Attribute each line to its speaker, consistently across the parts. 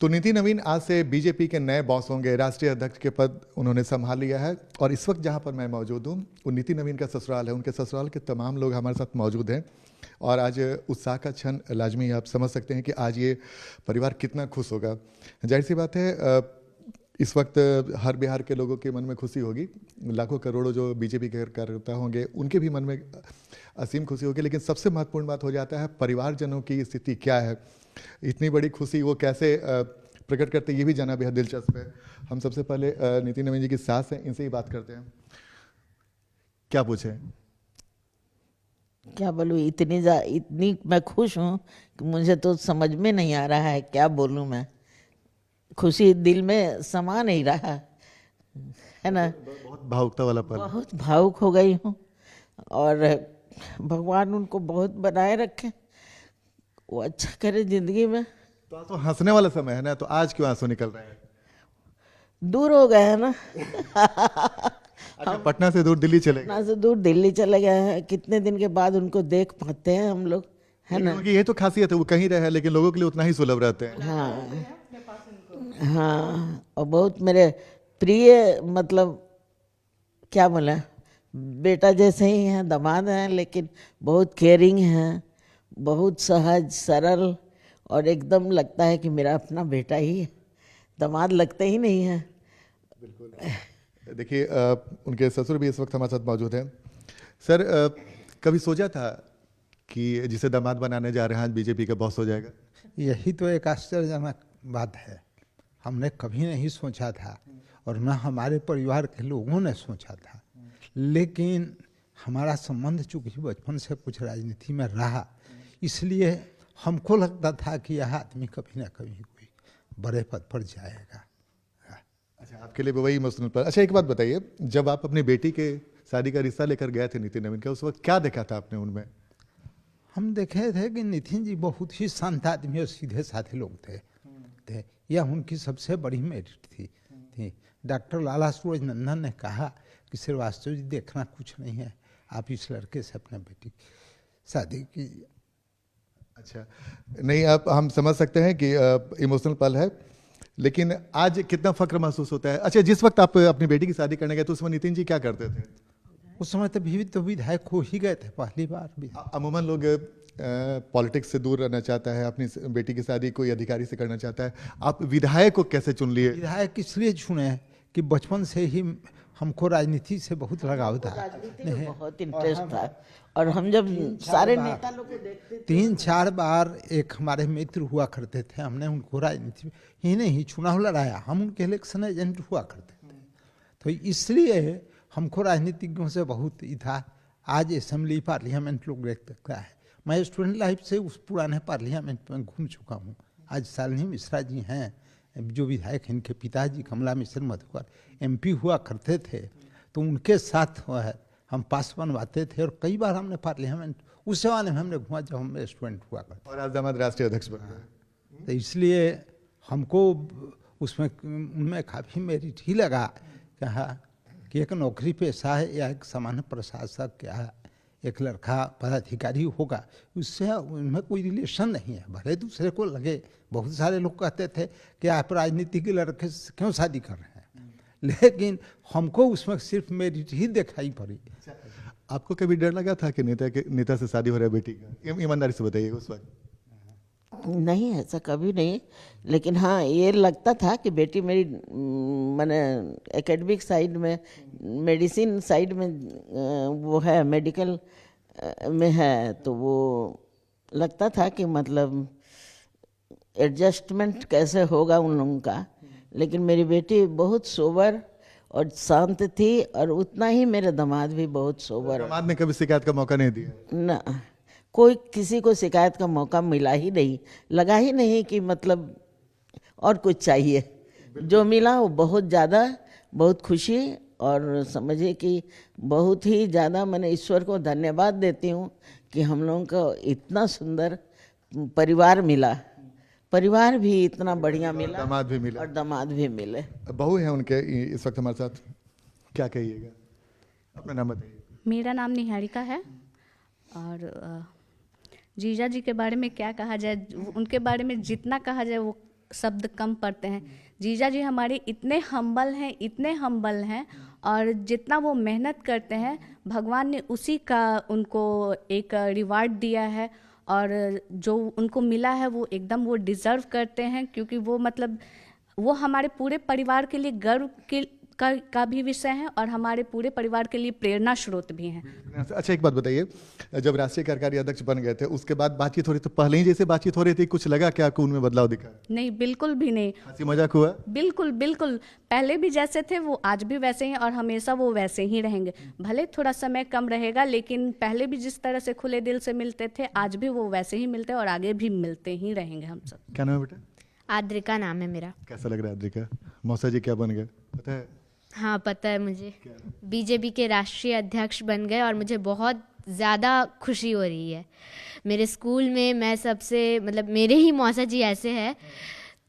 Speaker 1: तो नीति नवीन आज से बीजेपी के नए बॉस होंगे। राष्ट्रीय अध्यक्ष के पद उन्होंने संभाल लिया है और इस वक्त जहां पर मैं मौजूद हूं वो नीति नवीन का ससुराल है। उनके ससुराल के तमाम लोग हमारे साथ मौजूद हैं और आज उत्साह का क्षण लाजमी। आप समझ सकते हैं कि आज ये परिवार कितना खुश होगा। जाहिर सी बात है इस वक्त हर बिहार के लोगों के मन में खुशी होगी। लाखों करोड़ों जो बीजेपी के कार्यकर्ता होंगे उनके भी मन में असीम खुशी होगी। लेकिन सबसे महत्वपूर्ण बात हो जाता है परिवारजनों की स्थिति क्या है। इतनी बड़ी खुशी वो कैसे प्रकट करते, ये भी जाना बेहद दिलचस्प है। हम सबसे पहले नीति नवीन जी की सास हैं, इनसे ही बात करते हैं। क्या पूछे,
Speaker 2: क्या बोलूँ, इतनी मैं खुश हूँ कि मुझे तो समझ में नहीं आ रहा है क्या बोलूँ मैं। खुशी दिल में समा नहीं रहा है ना।
Speaker 1: बहुत भावुकता वाला पल।
Speaker 2: बहुत भावुक हो गई हूँ और भगवान उनको बहुत बनाए रखे, वो अच्छा करे जिंदगी में।
Speaker 1: तो हंसने वाला समय है ना, तो आज क्यों आंसू निकल रहे हैं?
Speaker 2: दूर हो गए हैं ना।
Speaker 1: अच्छा, पटना से दूर दिल्ली चले गए।
Speaker 2: पटना से दूर दिल्ली चले गए हैं। कितने दिन के बाद उनको देख पाते हैं हम लोग, है ना।
Speaker 1: क्योंकि ये तो खासियत है, वो कहीं रहे लेकिन लोगों के लिए उतना ही सुलभ रहते हैं।
Speaker 2: हाँ हाँ, और बहुत मेरे प्रिय, मतलब क्या बोला, बेटा जैसे ही हैं, दामाद हैं, लेकिन बहुत केयरिंग हैं, बहुत सहज सरल और एकदम लगता है कि मेरा अपना बेटा ही है। दामाद लगते ही नहीं है।
Speaker 1: बिल्कुल। देखिए उनके ससुर भी इस वक्त हमारे साथ मौजूद हैं। सर कभी सोचा था कि जिसे दामाद बनाने जा रहे हैं आज बीजेपी का बॉस हो जाएगा?
Speaker 3: यही तो एक आश्चर्यजनक बात है। हमने कभी नहीं सोचा था और न हमारे परिवार के लोगों ने सोचा था। लेकिन हमारा संबंध चूंकि बचपन से कुछ राजनीति में रहा, इसलिए हमको लगता था कि यह आदमी कभी ना कभी कोई बड़े पद पर जाएगा।
Speaker 1: अच्छा, आपके लिए भी वही इमोशनल पर। अच्छा, एक बात बताइए, जब आप अपनी बेटी के शादी का रिश्ता लेकर गए थे नीति नवीन का, उस वक्त क्या देखा था आपने उनमें?
Speaker 3: हम देखे थे कि नितिन जी बहुत ही शांत आदमी और सीधे साधे लोग थे। यह उनकी सबसे बड़ी मेरिट थी। डॉक्टर लाला सूरज नंदन ने कहा कि श्रीवास्तव जी देखना कुछ नहीं है, आप इस लड़के से अपने बेटी की शादी कीजिए।
Speaker 1: अच्छा, नहीं आप हम समझ सकते हैं कि इमोशनल पल है, लेकिन आज कितना फक्र महसूस होता है। अच्छा, जिस वक्त आप अपनी बेटी की शादी करने गए तो उस समय नितिन जी क्या करते थे?
Speaker 3: उस समय तो विधायक हो ही गए थे पहली बार भी।
Speaker 1: अमूमन लोग पॉलिटिक्स से दूर रहना चाहता है, अपनी बेटी की शादी कोई अधिकारी से करना चाहता है। आप विधायक को कैसे चुन लिए?
Speaker 3: विधायक इसलिए चुने कि बचपन से ही हमको राजनीति से बहुत लगाव था,
Speaker 2: बहुत इंटरेस्ट था और हम जब सारे नेता लोग को देखते थे
Speaker 3: 3-4 बार एक हमारे मित्र हुआ करते थे, हमने उनको राजनीति ही नहीं चुनाव लड़ाया, हम उनके इलेक्शन एजेंट हुआ करते थे। तो इसलिए हमको राजनीतिज्ञों से बहुत ही था। आज असेंबली पार्लियामेंट लोग देख सकता है, मैं स्टूडेंट लाइफ से उस पुराने पार्लियामेंट में घूम चुका हूँ। आज शालिनी मिश्रा जी हैं जो विधायक, इनके पिताजी कमला मिश्र मधुकर MP हुआ करते थे, तो उनके साथ हम पास बनवाते थे और कई बार हमने पार्लियामेंट उस जमाने में हमने घुमा जब हम स्टूडेंट हुआ करते।
Speaker 1: और आज दामाद राष्ट्रीय अध्यक्ष बन गए।
Speaker 3: तो इसलिए हमको उसमें उनमें काफ़ी मेरिट ही लगा। कहा कि एक नौकरी पेशा है या एक सामान्य प्रशासक या एक लड़का पदाधिकारी होगा, उससे उनमें कोई रिलेशन नहीं है। भले दूसरे को लगे, बहुत सारे लोग कहते थे कि आप राजनीति के लड़के से क्यों शादी कर रहे हैं, लेकिन हमको उसमें सिर्फ मेरिट ही दिखाई पड़ी।
Speaker 1: आपको कभी डर लगा था कि नेता से शादी हो रहा है बेटी का? ईमानदारी से बताइए उस वक्त।
Speaker 2: नहीं, ऐसा कभी नहीं, लेकिन हाँ ये लगता था कि बेटी मेरी मैंने एकेडमिक साइड में, मेडिसिन साइड में वो है, मेडिकल में है, तो वो लगता था कि मतलब एडजस्टमेंट कैसे होगा उन लोगों का। लेकिन मेरी बेटी बहुत सोबर और शांत थी और उतना ही मेरे दामाद भी बहुत सोबर।
Speaker 1: दामाद ने कभी शिकायत का मौका नहीं दिया?
Speaker 2: ना, कोई किसी को शिकायत का मौका मिला ही नहीं, लगा ही नहीं कि मतलब और कुछ चाहिए। जो मिला वो बहुत ज़्यादा, बहुत खुशी और समझिए कि बहुत ही ज़्यादा मैंने ईश्वर को धन्यवाद देती हूँ कि हम लोगों को इतना सुंदर परिवार मिला, परिवार भी इतना बढ़िया मिला,
Speaker 1: दामाद भी मिला
Speaker 2: और दामाद भी मिले।
Speaker 1: बहू है उनके इस वक्त हमारे साथ, क्या कहिएगा? अपना नाम बताइए।
Speaker 4: मेरा नाम निहारिका है और जीजा जी के बारे में क्या कहा जाए, उनके बारे में जितना कहा जाए वो शब्द कम पड़ते हैं। जीजा जी हमारे इतने हम्बल हैं और जितना वो मेहनत करते हैं भगवान ने उसी का उनको एक रिवार्ड दिया है, और जो उनको मिला है वो एकदम वो डिज़र्व करते हैं, क्योंकि वो मतलब वो हमारे पूरे परिवार के लिए गर्व का भी विषय है और हमारे पूरे परिवार के लिए प्रेरणा स्रोत भी हैं।
Speaker 1: अच्छा, एक बात बताइए, जब राष्ट्रीय कार्यकारी अध्यक्ष बन गए थे उसके बाद बातचीत हो रही, तो पहले ही जैसे बातचीत हो रही थी, कुछ लगा क्या आपको उनमें बदलाव दिखा?
Speaker 4: नहीं, बिल्कुल भी नहीं।
Speaker 1: हंसी मजाक हुआ?
Speaker 4: बिल्कुल बिल्कुल, पहले भी जैसे थे वो आज भी वैसे ही और हमेशा वो वैसे ही रहेंगे। भले थोड़ा समय कम रहेगा, लेकिन पहले भी जिस तरह से खुले दिल से मिलते थे आज भी वो वैसे ही मिलते हैं और आगे भी मिलते ही रहेंगे हम सब।
Speaker 1: क्या नाम है बेटा?
Speaker 5: आद्रिका नाम है मेरा।
Speaker 1: कैसा लग रहा है आद्रिका? मौसा जी क्या बन गए पता है?
Speaker 5: हाँ पता है मुझे, बीजेपी के राष्ट्रीय अध्यक्ष बन गए और मुझे बहुत ज़्यादा खुशी हो रही है। मेरे स्कूल में मैं सबसे मतलब मेरे ही मौसा जी ऐसे हैं,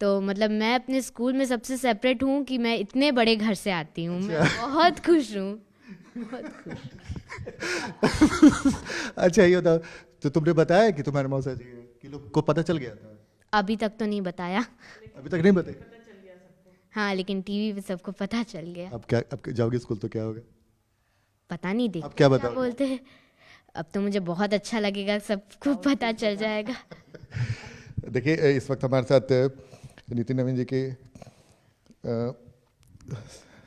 Speaker 5: तो मतलब मैं अपने स्कूल में सबसे सेपरेट हूँ कि मैं इतने बड़े घर से आती हूँ। मैं बहुत खुश हूँ, बहुत खुश।
Speaker 1: अच्छा, ये बताओ, तो तुमने बताया कि तुम्हारे मौसा जी हैं, कि लोग को पता चल गया था?
Speaker 5: अभी तक तो नहीं बताया।
Speaker 1: अभी तक नहीं बताया?
Speaker 5: हाँ लेकिन टीवी पे सबको पता चल गया।
Speaker 1: अब क्या, अब जाओगे स्कूल तो क्या होगा?
Speaker 5: पता नहीं, देखते
Speaker 1: अब क्या
Speaker 5: क्या
Speaker 1: बताओगे?
Speaker 5: बोलते हैं। अब तो मुझे बहुत अच्छा लगेगा, सबको पता चल जाएगा।
Speaker 1: देखिए, इस वक्त हमारे साथ नितिन नवीन जी के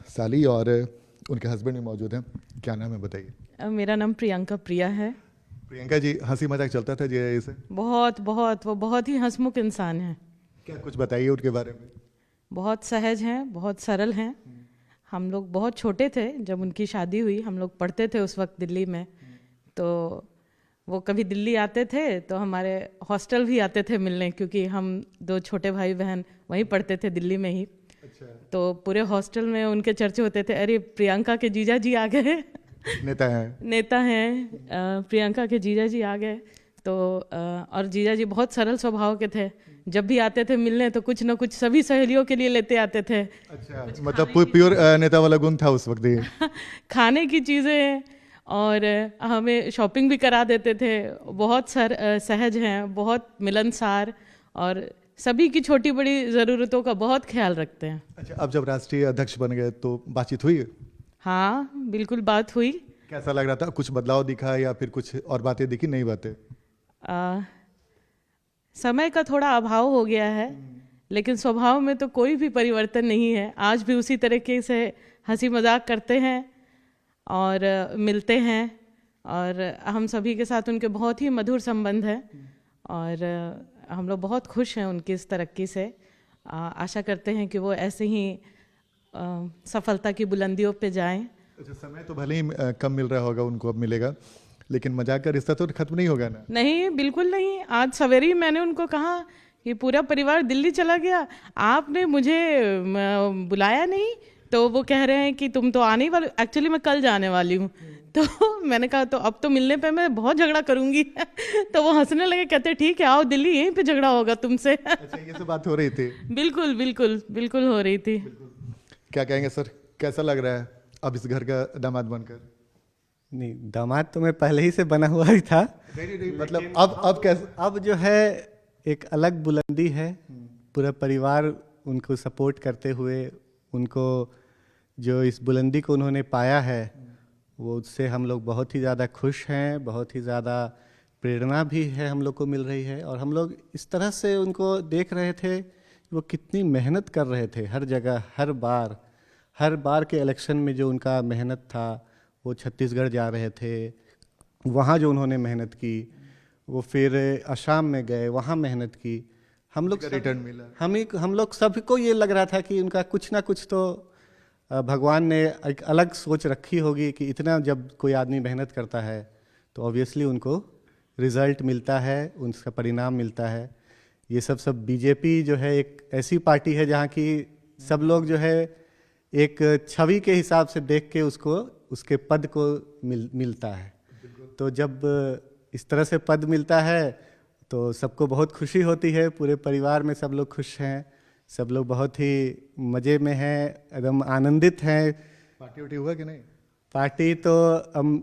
Speaker 1: साली और उनके हस्बैंड भी मौजूद हैं। क्या नाम है बताइए?
Speaker 6: मेरा नाम प्रियंका प्रिया है।
Speaker 1: प्रियंका जी, हंसी मजाक चलता था जी से?
Speaker 6: बहुत बहुत, वो बहुत ही हंसमुख इंसान है।
Speaker 1: क्या कुछ बताइए उनके बारे में।
Speaker 6: बहुत सहज हैं, बहुत सरल हैं। हम लोग बहुत छोटे थे जब उनकी शादी हुई, हम लोग पढ़ते थे उस वक्त दिल्ली में, तो वो कभी दिल्ली आते थे तो हमारे हॉस्टल भी आते थे मिलने, क्योंकि हम 2 छोटे भाई बहन वहीं पढ़ते थे दिल्ली में ही।
Speaker 1: अच्छा।
Speaker 6: तो पूरे हॉस्टल में उनके चर्चे होते थे, अरे प्रियंका के जीजा जी आ गए।
Speaker 1: नेता हैं?
Speaker 6: नेता हैं, प्रियंका के जीजा जी आ गए। तो और जीजा जी बहुत सरल स्वभाव के थे, जब भी आते थे मिलने तो कुछ ना कुछ सभी सहेलियों के लिए लेते आते थे।
Speaker 1: अच्छा, मतलब प्योर नेता वाला गुण था उस वक्त ही।
Speaker 6: खाने की चीज़ें और हमें शॉपिंग भी करा देते थे। बहुत सहज हैं, बहुत मिलनसार और सभी की छोटी बड़ी ज़रूरतों का बहुत ख्याल रखते हैं।
Speaker 1: अच्छा, अब जब राष्ट्रीय अध्यक्ष बन गए तो बातचीत हुई?
Speaker 6: हाँ बिल्कुल, बात हुई।
Speaker 1: कैसा लग रहा था? कुछ बदलाव दिखा या फिर कुछ और बातें दिखी? नई बातें?
Speaker 6: समय का थोड़ा अभाव हो गया है, लेकिन स्वभाव में तो कोई भी परिवर्तन नहीं है। आज भी उसी तरीके से हंसी मजाक करते हैं और मिलते हैं, और हम सभी के साथ उनके बहुत ही मधुर संबंध है और हम लोग बहुत खुश हैं उनकी इस तरक्की से। आशा करते हैं कि वो ऐसे ही सफलता की बुलंदियों पे जाएं।
Speaker 1: अच्छा, समय तो भले ही कम मिल रहा होगा उनको, अब मिलेगा, लेकिन मजाक का रिश्ता तो खत्म नहीं होगा ना?
Speaker 6: नहीं, बिल्कुल नहीं। आज सवेरे ही मैंने उनको कहा कि पूरा परिवार दिल्ली चला गया, आपने मुझे बुलाया नहीं। तो वो कह रहे हैं कि तुम तो आने वाले, एक्चुअली मैं कल जाने वाली हूँ। तो मैंने कहा तो अब तो मिलने पे मैं बहुत झगड़ा करूंगी। तो वो हंसने लगे, कहते ठीक है आओ दिल्ली, यहीं पे झगड़ा होगा तुमसे।
Speaker 1: अच्छा, ये सब बात हो रही थी?
Speaker 6: बिल्कुल बिल्कुल बिल्कुल हो रही थी।
Speaker 1: क्या कहेंगे सर, कैसा लग रहा है अब इस घर का दामाद बनकर?
Speaker 7: नहीं, दामाद तो मैं पहले ही से बना हुआ ही था।
Speaker 1: नहीं, मतलब अब कैसे?
Speaker 7: अब जो है एक अलग बुलंदी है, पूरा परिवार उनको सपोर्ट करते हुए, उनको जो इस बुलंदी को उन्होंने पाया है वो उससे हम लोग बहुत ही ज़्यादा खुश हैं, बहुत ही ज़्यादा प्रेरणा भी है हम लोग को मिल रही है। और हम लोग इस तरह से उनको देख रहे थे वो कितनी मेहनत कर रहे थे हर जगह, हर बार के इलेक्शन में जो उनका मेहनत था, वो छत्तीसगढ़ जा रहे थे, वहाँ जो उन्होंने मेहनत की, वो फिर असम में गए, वहाँ मेहनत की। हम लोग
Speaker 1: रिटर्न मिला।
Speaker 7: हम लोग सबको ये लग रहा था कि उनका कुछ ना कुछ तो भगवान ने एक अलग सोच रखी होगी कि इतना जब कोई आदमी मेहनत करता है तो ऑब्वियसली उनको रिजल्ट मिलता है, उनका परिणाम मिलता है। ये सब बीजेपी जो है एक ऐसी पार्टी है जहाँ की सब लोग जो है एक छवि के हिसाब से देख के उसको उसके पद को मिलता है। तो जब इस तरह से पद मिलता है तो सबको बहुत खुशी होती है, पूरे परिवार में सब लोग खुश हैं, सब लोग बहुत ही मज़े में हैं, एकदम आनंदित हैं।
Speaker 1: पार्टी वार्टी हुआ कि नहीं?
Speaker 7: पार्टी तो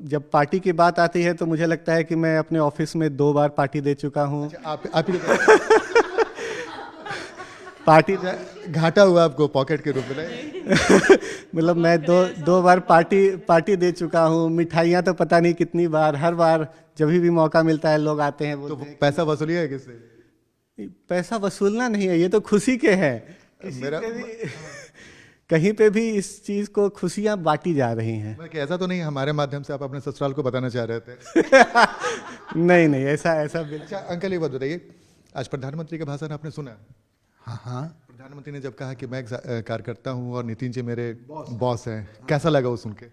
Speaker 7: जब पार्टी की बात आती है तो मुझे लगता है कि मैं अपने ऑफिस में 2 बार पार्टी दे चुका हूँ।
Speaker 1: अच्छा, आप
Speaker 7: पार्टी
Speaker 1: घाटा हुआ आपको पॉकेट के रूप में?
Speaker 7: मतलब मैं दो बार पार्टी दे चुका हूँ, मिठाइयाँ तो पता नहीं कितनी बार, हर बार जब भी मौका मिलता है लोग आते हैं
Speaker 1: तो
Speaker 7: बोलते हैं
Speaker 1: पैसा वसूली है किससे?
Speaker 7: पैसा वसूलना नहीं है, ये तो खुशी के है।
Speaker 1: मेरा
Speaker 7: कहीं पे भी इस चीज को खुशियां बांटी जा रही हैं।
Speaker 1: मैं कि ऐसा तो नहीं हमारे माध्यम से आप अपने ससुराल को बताना चाह रहे थे?
Speaker 7: नहीं ऐसा बिल्कुल।
Speaker 1: अच्छा अंकल एक बात बताइए, आज प्रधानमंत्री का भाषण आपने सुना?
Speaker 3: हाँ हाँ,
Speaker 1: प्रधानमंत्री ने जब कहा कि मैं एक कार्यकर्ता हूँ और नितिन जी मेरे बॉस हैं, कैसा लगा वो सुन के?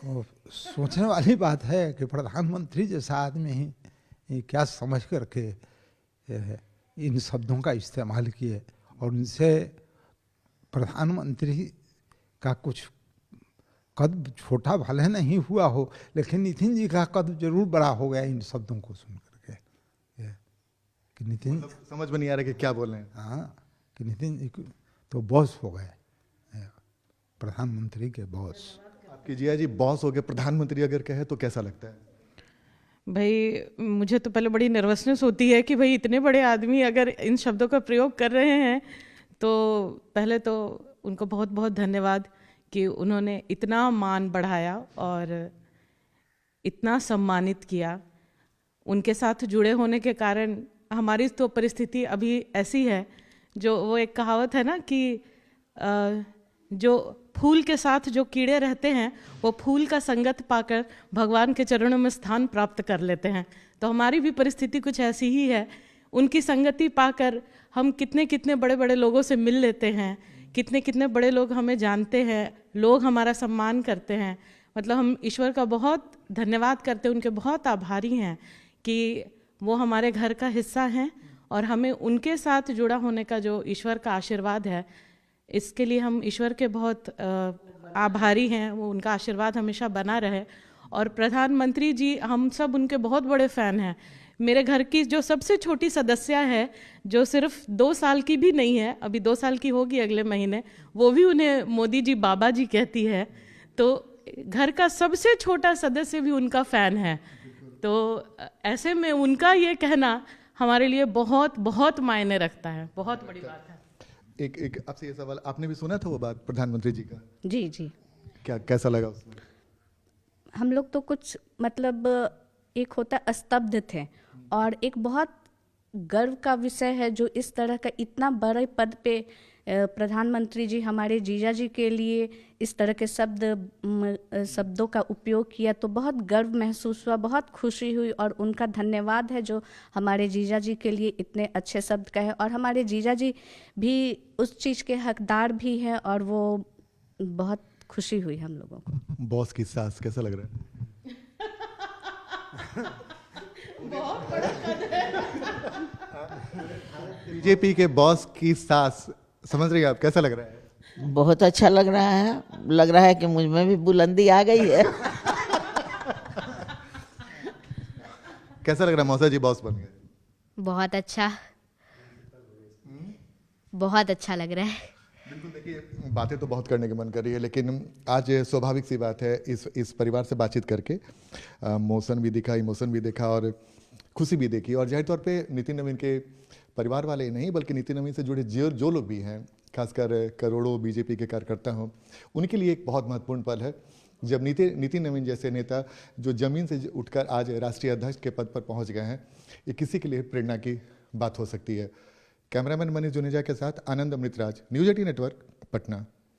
Speaker 3: वो सोचने वाली बात है कि प्रधानमंत्री जैसा आदमी ही ये क्या समझ करके इन शब्दों का इस्तेमाल किए, और उनसे प्रधानमंत्री का कुछ कद छोटा भले नहीं हुआ हो, लेकिन नितिन जी का कद जरूर बड़ा हो गया इन शब्दों को सुन करके। कि नितिन
Speaker 1: मतलब समझ में नहीं आ रहा कि क्या बोल रहे हैं।
Speaker 3: हाँ, कि नितिन जी तो बॉस हो गए, प्रधानमंत्री के बॉस।
Speaker 1: आपकी जिया जी बॉस हो गए, प्रधानमंत्री अगर कहे तो कैसा लगता है?
Speaker 6: भाई मुझे तो पहले बड़ी नर्वसनेस होती है कि भाई इतने बड़े आदमी अगर इन शब्दों का प्रयोग कर रहे हैं, तो पहले तो उनको बहुत बहुत धन्यवाद कि उन्होंने इतना मान बढ़ाया और इतना सम्मानित किया। उनके साथ जुड़े होने के कारण हमारी तो परिस्थिति अभी ऐसी है, जो वो एक कहावत है ना कि जो फूल के साथ जो कीड़े रहते हैं वो फूल का संगत पाकर भगवान के चरणों में स्थान प्राप्त कर लेते हैं। तो हमारी भी परिस्थिति कुछ ऐसी ही है। उनकी संगति पाकर हम कितने कितने बड़े बड़े लोगों से मिल लेते हैं, कितने कितने बड़े लोग हमें जानते हैं, लोग हमारा सम्मान करते हैं। मतलब हम ईश्वर का बहुत धन्यवाद करते हैं, उनके बहुत आभारी हैं कि वो हमारे घर का हिस्सा हैं और हमें उनके साथ जुड़ा होने का जो ईश्वर का आशीर्वाद है, इसके लिए हम ईश्वर के बहुत आभारी हैं। वो उनका आशीर्वाद हमेशा बना रहे। और प्रधानमंत्री जी, हम सब उनके बहुत बड़े फ़ैन हैं। मेरे घर की जो सबसे छोटी सदस्य है, जो सिर्फ 2 साल की भी नहीं है, अभी 2 साल की होगी अगले महीने, वो भी उन्हें मोदी जी बाबा जी कहती है। तो घर का सबसे छोटा सदस्य भी उनका फ़ैन है। तो ऐसे में उनका ये कहना हमारे लिए बहुत बहुत मायने रखता है, बहुत बड़ी बात है।
Speaker 1: एक आपसे ये सवाल, आपने भी सुना था वो बात प्रधानमंत्री जी का?
Speaker 4: जी जी,
Speaker 1: क्या कैसा लगा उसमें?
Speaker 4: हम लोग तो कुछ मतलब एक होता है स्तब्ध थे, और एक बहुत गर्व का विषय है जो इस तरह का इतना बड़े पद पे प्रधानमंत्री जी हमारे जीजा जी के लिए इस तरह के शब्दों का उपयोग किया, तो बहुत गर्व महसूस हुआ, बहुत खुशी हुई। और उनका धन्यवाद है जो हमारे जीजा जी के लिए इतने अच्छे शब्द कहे। और हमारे जीजा जी भी उस चीज़ के हकदार भी हैं, और वो बहुत खुशी हुई हम लोगों को।
Speaker 1: बॉस की सास कैसा लग रहा है? बीजेपी के बॉस की सास, समझ रही है आप, कैसा लग रहा है?
Speaker 2: बहुत अच्छा लग रहा है। लग रहा है कि मुझ में भी बुलंदी आ गई है।
Speaker 1: कैसा लग रहा है मौसा जी बॉस बन गए?
Speaker 5: बहुत अच्छा, बहुत अच्छा लग रहा है।
Speaker 1: बिल्कुल, देखिए बातें तो बहुत करने की मन कर रही है, लेकिन आज स्वाभाविक सी बात है इस परिवार से बातचीत करके मोशन भी दिखा, इमोशन भी देखा और खुशी भी देखी। और जाहिर तौर पे नितिन नवीन के परिवार वाले ही नहीं, बल्कि नितिन नवीन से जुड़े जो लोग भी हैं, खासकर करोड़ों बीजेपी के कार्यकर्ता हों, उनके लिए एक बहुत महत्वपूर्ण पल है जब नितिन नवीन जैसे नेता जो जमीन से उठकर आज राष्ट्रीय अध्यक्ष के पद पर पहुंच गए हैं, ये किसी के लिए प्रेरणा की बात हो सकती है। कैमरामैन मनीष जुनेजा के साथ आनंद अमृतराज, न्यूज़ 18 नेटवर्क, पटना।